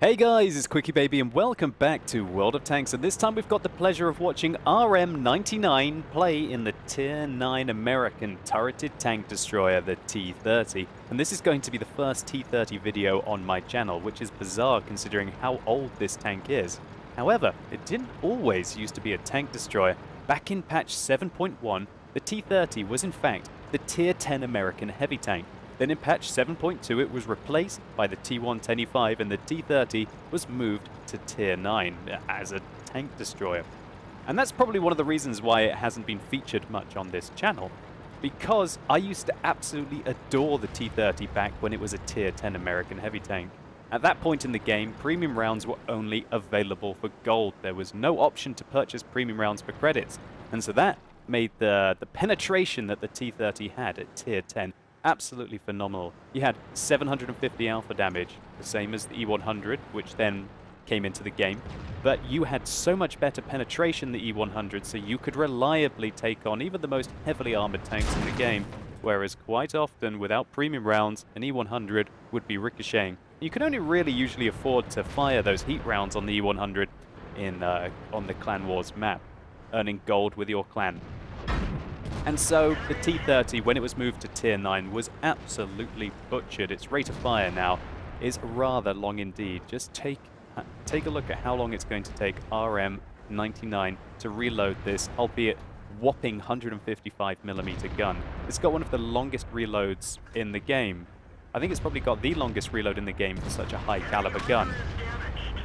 Hey guys, it's QuickyBaby and welcome back to World of Tanks, and this time we've got the pleasure of watching RM99 play in the Tier 9 American turreted tank destroyer, the T30. And this is going to be the first T30 video on my channel, which is bizarre considering how old this tank is. However, it didn't always used to be a tank destroyer. Back in patch 7.1, the T30 was in fact the Tier 10 American heavy tank. Then in patch 7.2 it was replaced by the T110E5 and the T30 was moved to Tier 9 as a tank destroyer. And that's probably one of the reasons why it hasn't been featured much on this channel, because I used to absolutely adore the T30 back when it was a Tier 10 American heavy tank. At that point in the game, premium rounds were only available for gold. There was no option to purchase premium rounds for credits, and so that made the penetration that the T30 had at Tier 10 absolutely phenomenal. You had 750 alpha damage, the same as the E100, which then came into the game, but you had so much better penetration than the E100, so you could reliably take on even the most heavily armored tanks in the game, whereas quite often, without premium rounds, an E100 would be ricocheting. You could only really usually afford to fire those heat rounds on the E100 on the Clan Wars map, earning gold with your clan. And so the T30, when it was moved to Tier 9, was absolutely butchered. Its rate of fire now is rather long indeed. Just take a look at how long it's going to take RM99 to reload this, albeit whopping 155mm gun. It's got one of the longest reloads in the game. I think it's probably got the longest reload in the game for such a high caliber gun.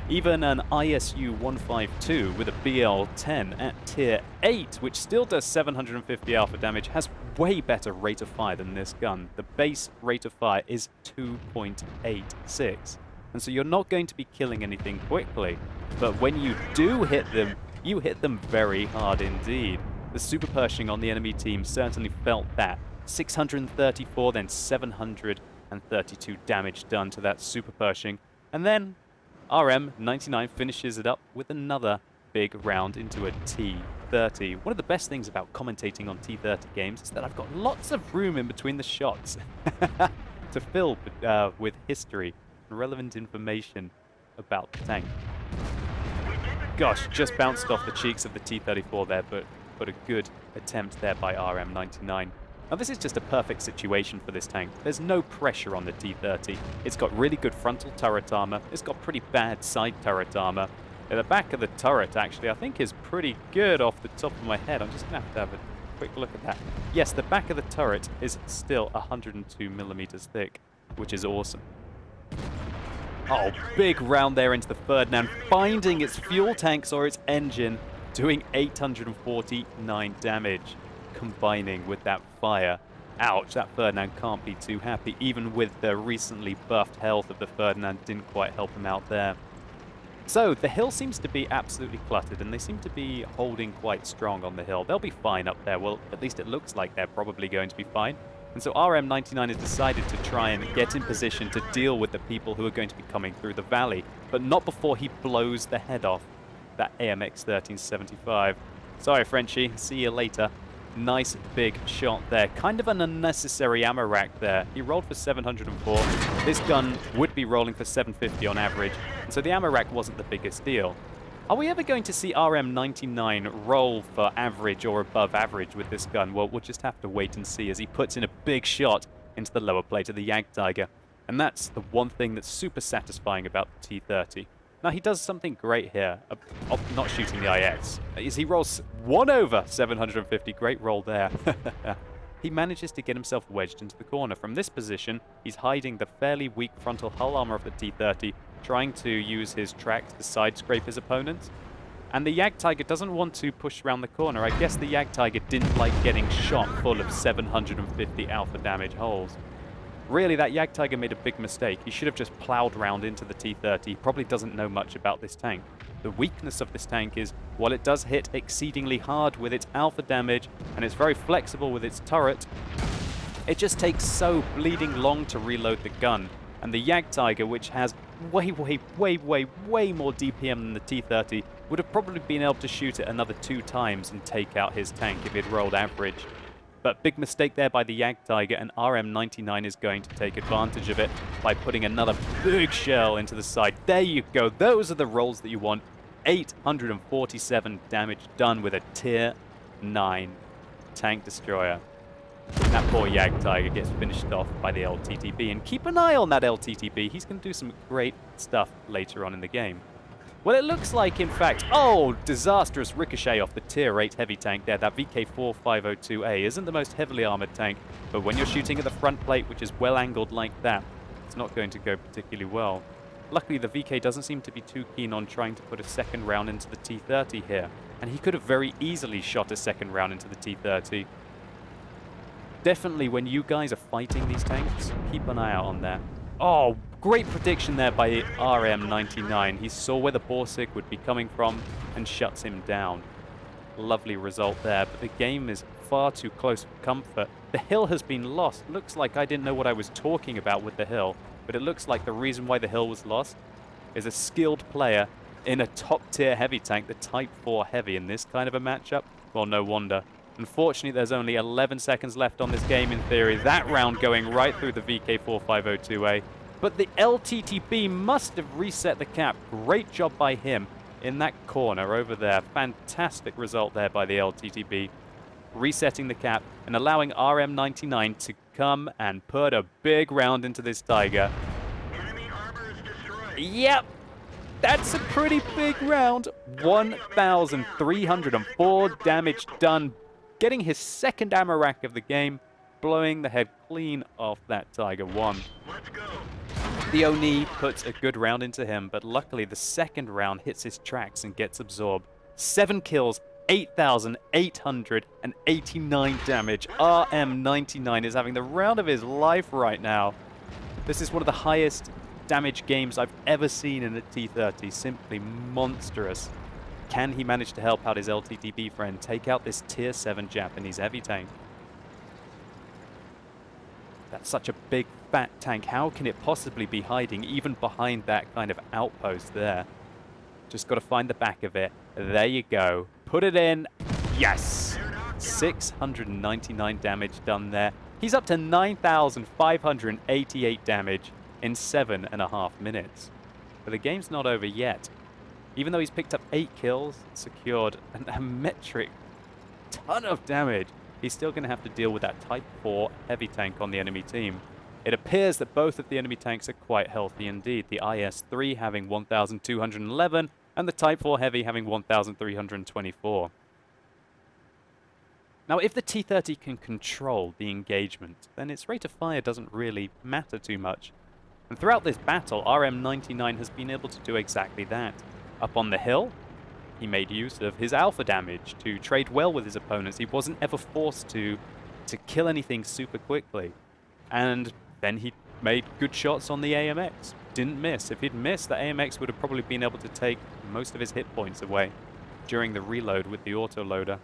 Even an ISU 152 with a BL10 at Tier 8, which still does 750 alpha damage, has way better rate of fire than this gun. The base rate of fire is 2.86. And so you're not going to be killing anything quickly. But when you do hit them, you hit them very hard indeed. The super Pershing on the enemy team certainly felt that. 634, then 732 damage done to that super Pershing. And then RM99 finishes it up with another big round into a T30. One of the best things about commentating on T30 games is that I've got lots of room in between the shots to fill with history and relevant information about the tank. Gosh, just bounced off the cheeks of the T34 there, but a good attempt there by RM99. Now this is just a perfect situation for this tank. There's no pressure on the T30. It's got really good frontal turret armor. It's got pretty bad side turret armor. At the back of the turret, actually, I think is pretty good off the top of my head. I'm just going to have a quick look at that. Yes, the back of the turret is still 102mm thick, which is awesome. Oh, big round there into the Ferdinand, finding its fuel tanks or its engine, doing 849 damage. Combining with that fire. Ouch, that Ferdinand can't be too happy. Even with the recently buffed health of the Ferdinand, didn't quite help him out there. So the hill seems to be absolutely cluttered, and they seem to be holding quite strong on the hill. They'll be fine up there. Well, at least it looks like they're probably going to be fine. And so RM99 has decided to try and get in position to deal with the people who are going to be coming through the valley, but not before he blows the head off that AMX 1375. Sorry, Frenchie. See you later. Nice big shot there. Kind of an unnecessary ammo rack there. He rolled for 704. This gun would be rolling for 750 on average, and so the ammo rack wasn't the biggest deal. Are we ever going to see RM99 roll for average or above average with this gun? Well, we'll just have to wait and see as he puts in a big shot into the lower plate of the Jagdtiger. And that's the one thing that's super satisfying about the T30. Now, he does something great here, of not shooting the IS, is he rolls 1 over 750. Great roll there. He manages to get himself wedged into the corner. From this position, he's hiding the fairly weak frontal hull armor of the T30, trying to use his tracks to side scrape his opponents. And the Jagdtiger doesn't want to push around the corner. I guess the Jagdtiger didn't like getting shot full of 750 alpha damage holes. Really, that Jagdtiger made a big mistake. He should have just plowed round into the T30. He probably doesn't know much about this tank. The weakness of this tank is, while it does hit exceedingly hard with its alpha damage, and it's very flexible with its turret, it just takes so bleeding long to reload the gun. And the Jagdtiger, which has way more DPM than the T30, would have probably been able to shoot it another 2 times and take out his tank if it rolled average. But big mistake there by the Jagdtiger, and RM99 is going to take advantage of it by putting another big shell into the side. There you go. Those are the rolls that you want. 847 damage done with a Tier 9 tank destroyer. And that poor Jagdtiger gets finished off by the LTTB. And keep an eye on that LTTB. He's going to do some great stuff later on in the game. Well, it looks like, in fact, oh, disastrous ricochet off the Tier 8 heavy tank there. That VK4502A isn't the most heavily armored tank, but when you're shooting at the front plate, which is well angled like that, it's not going to go particularly well. Luckily, the VK doesn't seem to be too keen on trying to put a second round into the T30 here, and he could have very easily shot a second round into the T30. Definitely, when you guys are fighting these tanks, keep an eye out on that. Oh, great prediction there by RM99. He saw where the Borsig would be coming from and shuts him down. Lovely result there, but the game is far too close for comfort. The hill has been lost. Looks like I didn't know what I was talking about with the hill, but it looks like the reason why the hill was lost is a skilled player in a top-tier heavy tank, the Type 4 Heavy, in this kind of a matchup. Well, no wonder. Unfortunately, there's only 11 seconds left on this game in theory. That round going right through the VK4502A. But the LTTB must have reset the cap. Great job by him in that corner over there. Fantastic result there by the LTTB. Resetting the cap and allowing RM99 to come and put a big round into this Tiger. Enemy armor is destroyed. Yep. That's a pretty big round. 1,304 damage done. Getting his second ammo rack of the game, blowing the head clean off that Tiger 1. Let's go. The Oni puts a good round into him, but luckily the second round hits his tracks and gets absorbed. 7 kills, 8,889 damage. RM99 is having the round of his life right now. This is one of the highest damage games I've ever seen in a T30. Simply monstrous. Can he manage to help out his LTTB friend take out this Tier 7 Japanese heavy tank? That's such a big, fat tank. How can it possibly be hiding even behind that kind of outpost there? Just got to find the back of it. There you go. Put it in. Yes! 699 damage done there. He's up to 9,588 damage in 7.5 minutes. But the game's not over yet. Even though he's picked up 8 kills, secured a metric ton of damage, he's still going to have to deal with that Type 4 heavy tank on the enemy team. It appears that both of the enemy tanks are quite healthy indeed. The IS-3 having 1,211 and the Type 4 heavy having 1,324. Now, if the T30 can control the engagement, then its rate of fire doesn't really matter too much. And throughout this battle, RM99 has been able to do exactly that. Up on the hill, he made use of his alpha damage to trade well with his opponents. He wasn't ever forced to kill anything super quickly. And then he made good shots on the AMX. Didn't miss. If he'd missed, the AMX would have probably been able to take most of his hit points away during the reload with the autoloader.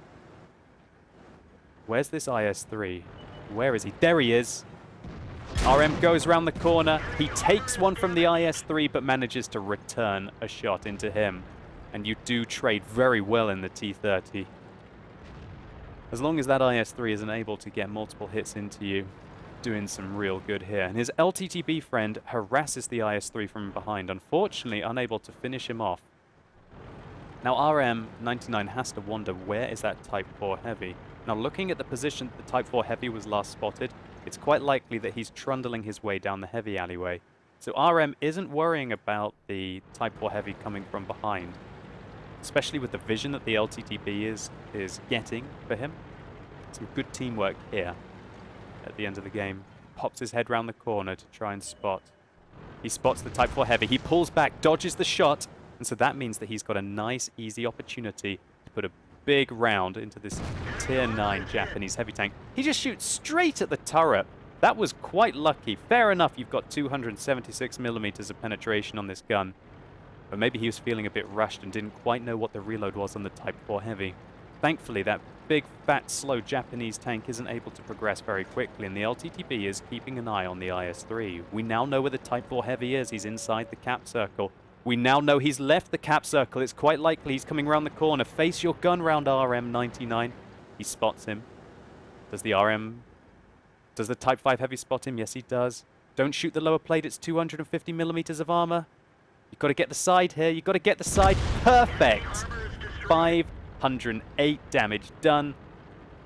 Where's this IS-3? Where is he? There he is. RM goes around the corner. He takes one from the IS-3 but manages to return a shot into him. And you do trade very well in the T30. As long as that IS-3 isn't able to get multiple hits into you, doing some real good here. And his LTTB friend harasses the IS-3 from behind, unfortunately unable to finish him off. Now RM99 has to wonder, where is that Type 4 Heavy? Now looking at the position the Type 4 Heavy was last spotted, it's quite likely that he's trundling his way down the heavy alleyway. So RM isn't worrying about the Type 4 Heavy coming from behind, especially with the vision that the LTTB is getting for him. Some good teamwork here at the end of the game. Pops his head round the corner to try and spot. He spots the Type 4 Heavy. He pulls back, dodges the shot, and so that means that he's got a nice, easy opportunity to put a big round into this Tier 9 Japanese heavy tank. He just shoots straight at the turret. That was quite lucky. Fair enough, you've got 276mm of penetration on this gun. But maybe he was feeling a bit rushed and didn't quite know what the reload was on the Type 4 Heavy. Thankfully, that big, fat, slow Japanese tank isn't able to progress very quickly, and the LTTB is keeping an eye on the IS-3. We now know where the Type 4 Heavy is. He's inside the cap circle. We now know he's left the cap circle. It's quite likely he's coming around the corner. Face your gun round RM99. He spots him. Does the RM... Does the Type 5 Heavy spot him? Yes, he does. Don't shoot the lower plate. It's 250 millimeters of armor. You've got to get the side here. You've got to get the side. Perfect! 508 damage done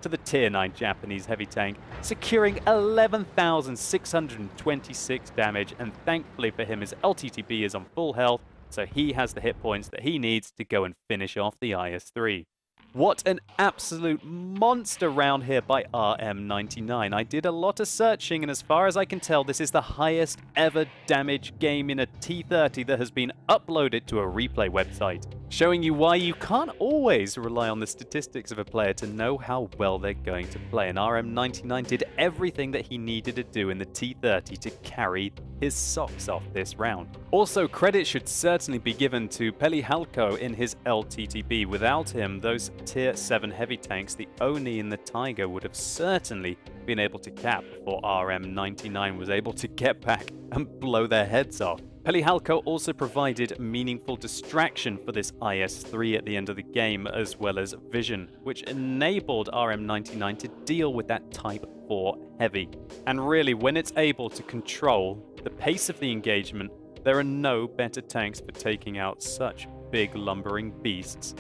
to the Tier 9 Japanese heavy tank, securing 11,626 damage, and thankfully for him, his LTTB is on full health, so he has the hit points that he needs to go and finish off the IS-3. What an absolute monster round here by RM99. I did a lot of searching, and as far as I can tell, this is the highest ever damage game in a T30 that has been uploaded to a replay website, showing you why you can't always rely on the statistics of a player to know how well they're going to play. And RM99 did everything that he needed to do in the T30 to carry his socks off this round. Also, credit should certainly be given to Peli Halko in his LTTB. Without him, those Tier 7 heavy tanks, the Oni and the Tiger, would have certainly been able to cap before RM99 was able to get back and blow their heads off. Peli Halko also provided meaningful distraction for this IS-3 at the end of the game, as well as vision, which enabled RM99 to deal with that Type 4 heavy. And really, when it's able to control the pace of the engagement, there are no better tanks for taking out such big lumbering beasts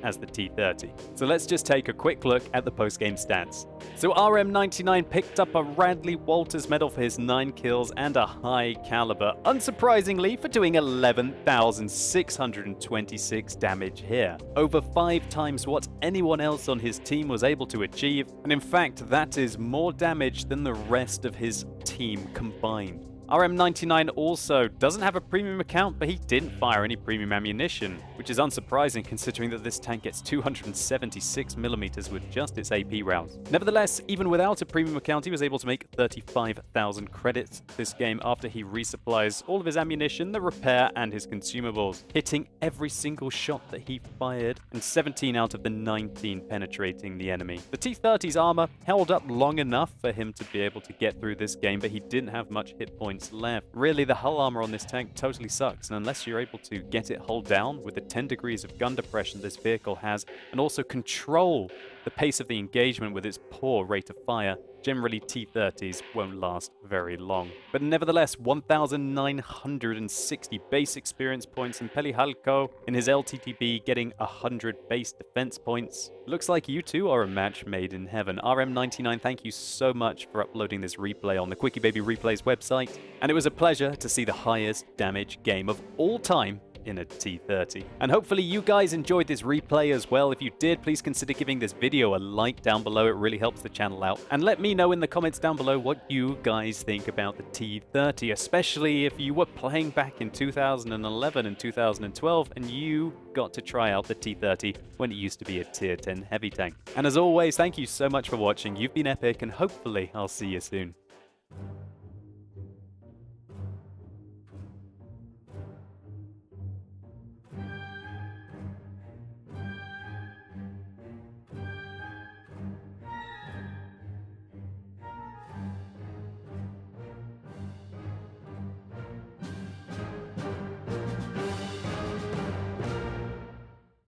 as the T30. So let's just take a quick look at the post-game stats. So RM99 picked up a Radley Walters medal for his 9 kills and a high caliber, unsurprisingly for doing 11,626 damage here. Over 5 times what anyone else on his team was able to achieve, and in fact that is more damage than the rest of his team combined. RM99 also doesn't have a premium account, but he didn't fire any premium ammunition, which is unsurprising considering that this tank gets 276 millimeters with just its AP rounds. Nevertheless, even without a premium account, he was able to make 35,000 credits this game after he resupplies all of his ammunition, the repair, and his consumables, hitting every single shot that he fired, and 17 out of the 19 penetrating the enemy. The T30's armor held up long enough for him to be able to get through this game, but he didn't have much hit points left. Really, the hull armor on this tank totally sucks, and unless you're able to get it hull down with the 10 degrees of gun depression this vehicle has, and also control the pace of the engagement with its poor rate of fire, generally T30s won't last very long. But nevertheless, 1,960 base experience points, and Peli Halko in his LTTB getting 100 base defense points. Looks like you two are a match made in heaven. RM99, thank you so much for uploading this replay on the QuickyBaby Replays website, and it was a pleasure to see the highest damage game of all time in a T30. And hopefully you guys enjoyed this replay as well. If you did, please consider giving this video a like down below. It really helps the channel out. And let me know in the comments down below what you guys think about the T30, especially if you were playing back in 2011 and 2012 and you got to try out the T30 when it used to be a Tier 10 heavy tank. And as always, thank you so much for watching. You've been epic, and hopefully I'll see you soon.